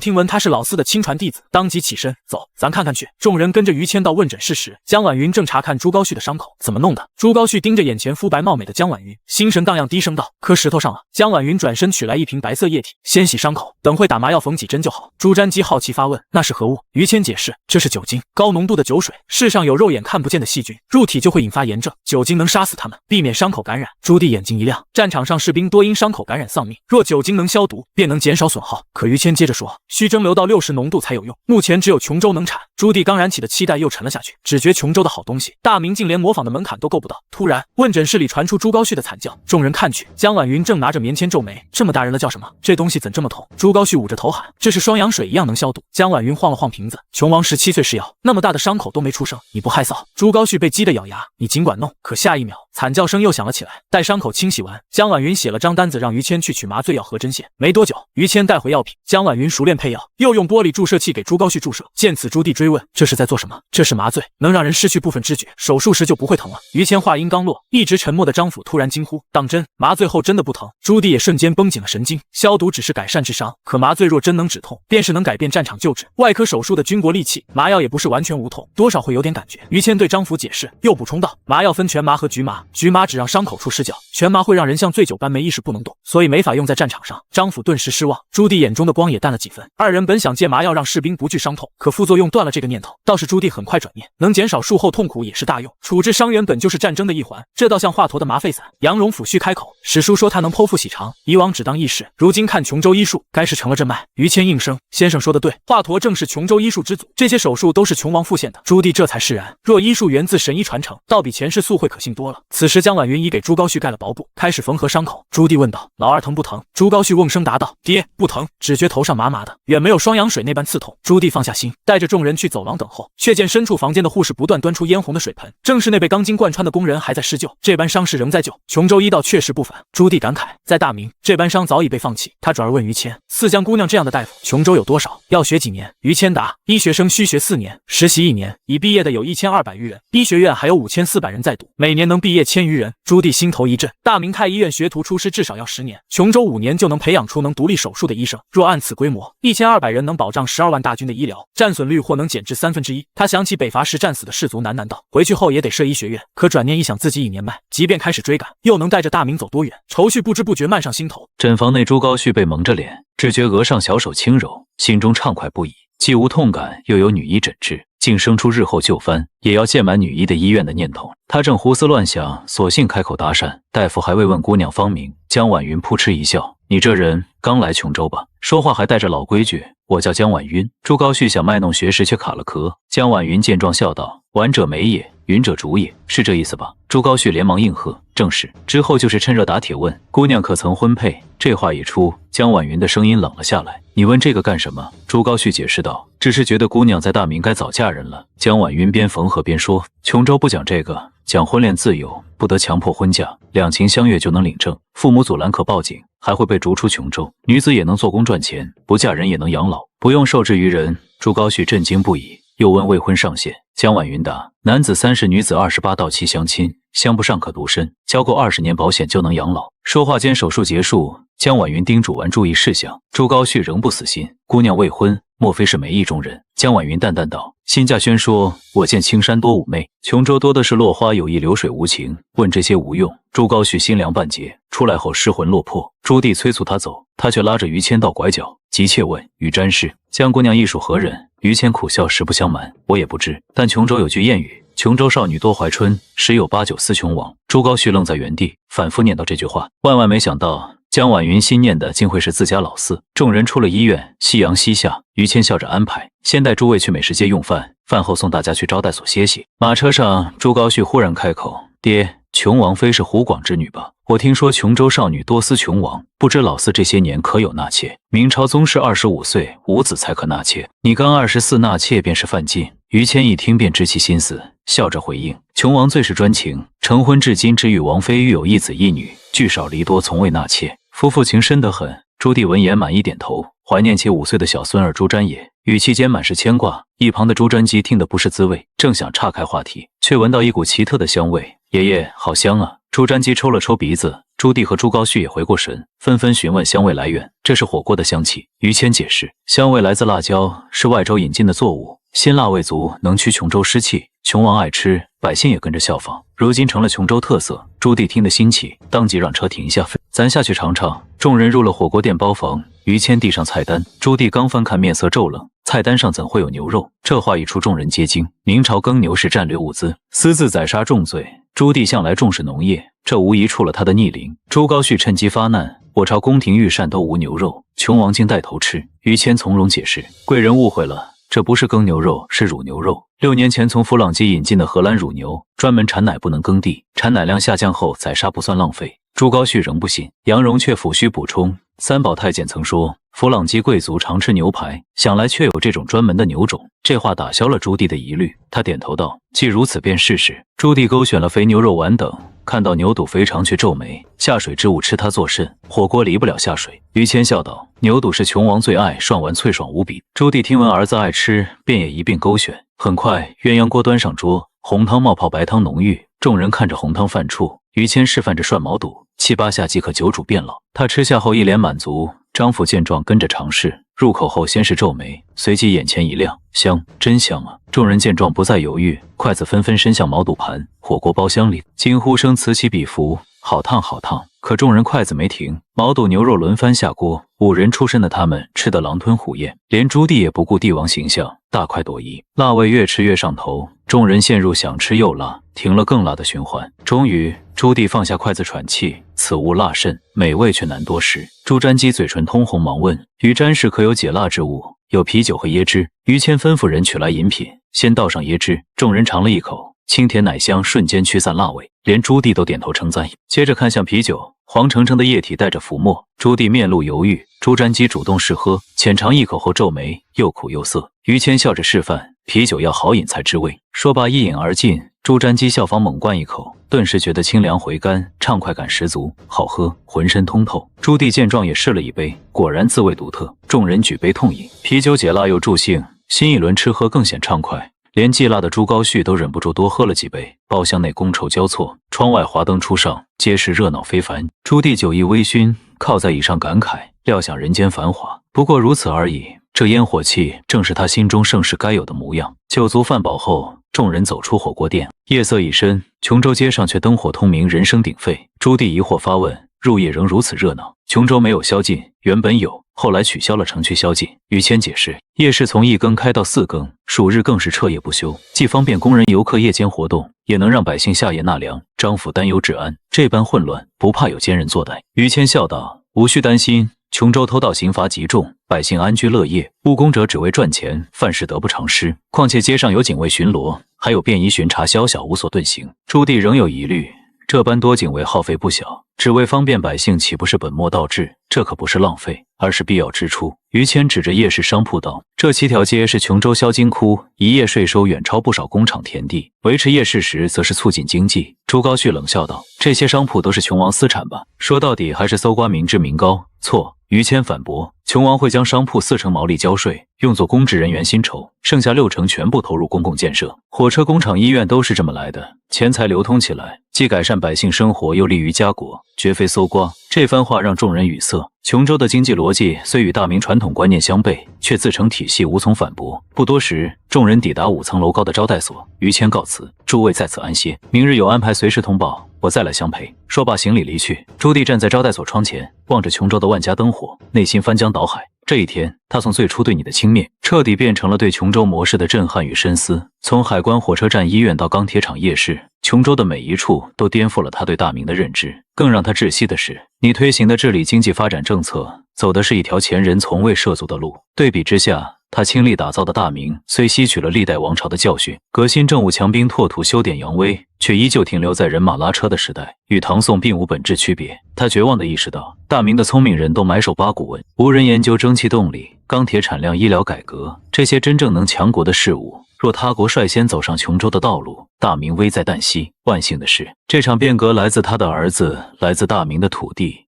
听闻她是老四的亲传弟子，当即起身：走，咱看看去。众人跟着于谦到问诊室时，江婉云正查看朱高煦的伤口。怎么弄的？朱高煦盯着眼前肤白貌美的江婉云，心神荡漾，低声道：磕石头上了。江婉云转身取来一瓶白色液体，先洗伤口，等会打麻药缝几针就好。朱瞻基好奇发问：那是何物？于谦解释：这是酒精，高浓度的酒水，世上有肉眼看不见的细菌，入体就会引发炎症，酒精能杀死它们，避免伤口感染。朱棣眼睛一亮，战场上士兵多因伤口感染丧命，若酒精能消毒，便能减少损耗。可于谦接着说，需蒸馏到60浓度才有用，目前只有琼州能产。朱棣刚燃起的期待又沉了下去，只觉琼州的好东西，大明竟连模仿的门槛都够不到。突然，问诊室里传出朱高煦的惨叫，众人看去，江婉云正拿着棉签皱眉：这么大人了叫什么？这东西怎这么痛？朱高煦捂着头喊：这是双氧水一样能消毒。江婉云晃了晃瓶子：琼王17岁试药，那么大的伤口都没出声，你不害臊？朱高煦被激得咬牙：你尽管弄。可下一秒，惨叫声又响了起来。待伤口清洗完，江婉云写了张单子让于谦去取麻醉药和针线。没多久，于谦带回药品，江婉云熟练配药，又用玻璃注射器给朱高煦注射。见此，朱棣追问：这是在做什么？这是麻醉，能让人失去部分知觉，手术时就不会疼了。于谦话音刚落，一直沉默的张辅突然惊呼：当真？麻醉后真的不疼？朱棣也瞬间绷紧了神经。消毒只是改善治伤，可麻醉若真能止痛，便是能改变战场救治。外科手术的军国利器，麻药也不是完全无痛，多少会有点感觉。于谦对张辅解释，又补充道：麻药分全麻和局麻，局麻只让伤口处失角，全麻会让人像醉酒般没意识不能动，所以没法用在战场上。张辅顿时失望，朱棣眼中的光也淡了几分。二人本想借麻药让士兵不惧伤痛，可副作用断了这个念头。倒是朱棣很快转念，能减少术后痛苦也是大用。处置伤员本就是战争的一环，这倒像华佗的麻沸散。杨荣抚恤开口，史书说他能剖腹喜肠，以往只当义士，如今看琼州医术，该是成了正脉。于谦应声，先生说的对，华佗正是琼州医术之祖，这些手术都是琼王复现的。朱棣这才释然，若医术源自神医传承，倒比前世素会可信多了。此时江婉云已给朱高煦盖了薄布，开始缝合伤口。朱棣问道：“老二疼不疼？”朱高煦瓮声答道：“爹，不疼，只觉头上麻麻的，远没有双氧水那般刺痛。”朱棣放下心，带着众人去走廊等候，却见深处房间的护士不断端出嫣红的水盆，正是那被钢筋贯穿的工人还在施救，这般伤势仍在救。琼州医道确实不凡。朱棣感慨，在大明，这般伤早已被放弃。他转而问于谦：“四江姑娘这样的大夫，琼州有多少？要学几年？”于谦答：“医学生需学4年，实习1年，已毕业的有1200余人，医学院还有5400人在读，每年能毕业1000余人。”朱棣心头一震，大明太医院学徒出师至少要10年，琼州5年就能培养出能独立手术的医生。若按此规模，1200人能保障12万大军的医疗，战损率或能减至1/3。他想起北伐时战死的士卒喃喃道：“回去后也得设医学院。”可转念一想，自己已年迈，即便开始追赶，又能带着大明走多远？愁绪不知不觉漫上心头。诊房内，朱高煦被蒙着脸，只觉额上小手轻柔，心中畅快不已，既无痛感，又有女医诊治，竟生出日后就藩也要建满女医的医院的念头。他正胡思乱想，索性开口搭讪：“大夫还未问姑娘芳名。”江婉云扑哧一笑：“你这人刚来琼州吧？”说话还带着老规矩：“我叫江婉云。”朱高煦想卖弄学识，却卡了壳。江婉云见状笑道：“婉者美也，云者主也，是这意思吧？”朱高煦连忙应和：“正是。”之后就是趁热打铁问：“姑娘可曾婚配？”这话一出，江婉云的声音冷了下来：“你问这个干什么？”朱高煦解释道：“只是觉得姑娘在大明该早嫁人了。”江婉云边缝合边说：“琼州不讲这个，讲婚恋自由，不得强迫婚嫁，两情相悦就能领证，父母阻拦可报警，还会被逐出琼州。女子也能做工赚钱，不嫁人也能养老，不用受制于人。”朱高煦震惊不已，又问未婚上限。江婉云答：“男子30，女子28，到期相亲，相不上可独身，交够20年保险就能养老。”说话间手术结束，江婉云叮嘱完注意事项。朱高煦仍不死心：“姑娘未婚，莫非是梅意中人？”江婉云淡淡道：“辛稼轩说，我见青山多妩媚，琼州多的是落花有意，流水无情，问这些无用。”朱高煦心凉半截，出来后失魂落魄。朱棣催促他走，他却拉着于谦到拐角，急切问：“于詹氏，江姑娘亦属何人？”于谦苦笑：“实不相瞒，我也不知。但琼州有句谚语，琼州少女多怀春，十有8、9思琼王。”朱高煦愣在原地，反复念叨这句话，万万没想到江婉云心念的竟会是自家老四。众人出了医院，夕阳西下，于谦笑着安排：“先带诸位去美食街用饭，饭后送大家去招待所歇息。”马车上，朱高煦忽然开口：“爹，琼王妃是湖广之女吧？我听说琼州少女多思琼王，不知老四这些年可有纳妾？明朝宗室25岁无子才可纳妾，你刚24纳妾便是犯禁。”于谦一听便知其心思，笑着回应：“琼王最是专情，成婚至今只与王妃育有1子1女，聚少离多，从未纳妾，夫妇情深得很。”朱棣闻言满意点头，怀念起5岁的小孙儿朱瞻也，语气间满是牵挂。一旁的朱瞻基听得不是滋味，正想岔开话题，却闻到一股奇特的香味：“爷爷，好香啊！”朱瞻基抽了抽鼻子，朱棣和朱高煦也回过神，纷纷询问香味来源。这是火锅的香气。于谦解释，香味来自辣椒，是外州引进的作物，辛辣味足，能驱琼州湿气。琼王爱吃，百姓也跟着效仿，如今成了琼州特色。朱棣听得兴起，当即让车停下：“咱下去尝尝。”众人入了火锅店包房，于谦递上菜单，朱棣刚翻看，面色骤冷。菜单上怎会有牛肉？这话一出，众人皆惊。明朝耕牛是战略物资，私自宰杀重罪。朱棣向来重视农业，这无疑触了他的逆鳞。朱高煦趁机发难：“我朝宫廷御膳都无牛肉，琼王竟带头吃。”于谦从容解释：“贵人误会了，这不是耕牛肉，是乳牛肉。6年前从弗朗基引进的荷兰乳牛，专门产奶不能耕地，产奶量下降后宰杀不算浪费。”朱高煦仍不信，杨荣却抚须补充：“三宝太监曾说，弗朗基贵族常吃牛排，想来确有这种专门的牛种。”这话打消了朱棣的疑虑，他点头道：“既如此，便试试。”朱棣勾选了肥牛肉丸等，看到牛肚肥肠却皱眉，下水之物吃它作甚？火锅离不了下水。于谦笑道：“牛肚是琼王最爱，涮完脆爽无比。”朱棣听闻儿子爱吃，便也一并勾选。很快，鸳鸯锅端上桌，红汤冒泡，白汤浓郁。众人看着红汤犯怵，于谦示范着涮毛肚，7、8下即可久煮变老。他吃下后一脸满足，张府见状跟着尝试，入口后先是皱眉，随即眼前一亮：“香，真香啊！”众人见状不再犹豫，筷子纷纷伸向毛肚盘、火锅包厢里，惊呼声此起彼伏：“好烫，好烫！”可众人筷子没停，毛肚牛肉轮番下锅， 5人出身的他们吃得狼吞虎咽，连朱棣也不顾帝王形象，大快朵颐。辣味越吃越上头，众人陷入想吃又辣，停了更辣的循环。终于，朱棣放下筷子喘气，此物辣甚，美味却难多食。朱瞻基嘴唇通红，忙问于詹氏可有解辣之物？有啤酒和椰汁。于谦吩咐人取来饮品，先倒上椰汁，众人尝了一口，清甜奶香瞬间驱散辣味，连朱棣都点头称赞。接着看向啤酒，黄澄澄的液体带着浮沫，朱棣面露犹豫，朱瞻基主动试喝，浅尝一口后皱眉，又苦又涩。于谦笑着示范，啤酒要好饮才知味。说罢一饮而尽，朱瞻基效仿猛灌一口，顿时觉得清凉回甘，畅快感十足，好喝，浑身通透。朱棣见状也试了一杯，果然滋味独特，众人举杯痛饮。啤酒解辣又助兴，新一轮吃喝更显畅快。连忌辣的朱高煦都忍不住多喝了几杯。包厢内觥筹交错，窗外华灯初上，街市热闹非凡。朱棣酒意微醺，靠在椅上感慨，料想人间繁华，不过如此而已。这烟火气正是他心中盛世该有的模样。酒足饭饱后，众人走出火锅店，夜色已深，琼州街上却灯火通明，人声鼎沸。朱棣疑惑发问：入夜仍如此热闹？琼州没有宵禁，原本有，后来取消了城区宵禁。于谦解释，夜市从1更开到4更，暑日更是彻夜不休，既方便工人游客夜间活动，也能让百姓下夜纳凉。张府担忧治安，这般混乱，不怕有奸人作歹。于谦笑道：无需担心，琼州偷盗刑罚极重，百姓安居乐业，务工者只为赚钱，犯事得不偿失。况且街上有警卫巡逻，还有便衣巡查，宵小无所遁形。朱棣仍有疑虑，这般多警卫耗费不小，只为方便百姓，岂不是本末倒置？这可不是浪费，而是必要支出。于谦指着夜市商铺道：这7条街是琼州销金窟，一夜税收远超不少工厂田地，维持夜市时则是促进经济。朱高煦冷笑道：这些商铺都是琼王私产吧？说到底还是搜刮民脂民膏。错。于谦反驳，琼王会将商铺40%毛利交税，用作公职人员薪酬，剩下60%全部投入公共建设。火车、工厂、医院都是这么来的，钱财流通起来，既改善百姓生活，又利于家国，绝非搜刮。这番话让众人语塞。琼州的经济逻辑虽与大明传统观念相悖，却自成体系，无从反驳。不多时，众人抵达5层楼高的招待所，于谦告辞，诸位在此安歇，明日有安排，随时通报，我再来相陪。说罢行礼离去。朱棣站在招待所窗前，望着琼州的万家灯火，内心翻江倒海。这一天，他从最初对你的轻蔑，彻底变成了对琼州模式的震撼与深思。从海关、火车站、医院到钢铁厂、夜市，琼州的每一处都颠覆了他对大明的认知。更让他窒息的是，你推行的治理经济发展政策，走的是一条前人从未涉足的路。对比之下，他倾力打造的大明，虽吸取了历代王朝的教训，革新政务、强兵拓土、修典扬威，却依旧停留在人马拉车的时代，与唐宋并无本质区别。他绝望地意识到，大明的聪明人都埋首八股文，无人研究蒸汽动力、钢铁产量、医疗改革这些真正能强国的事物。若他国率先走上琼州的道路，大明危在旦夕。万幸的是，这场变革来自他的儿子，来自大明的土地，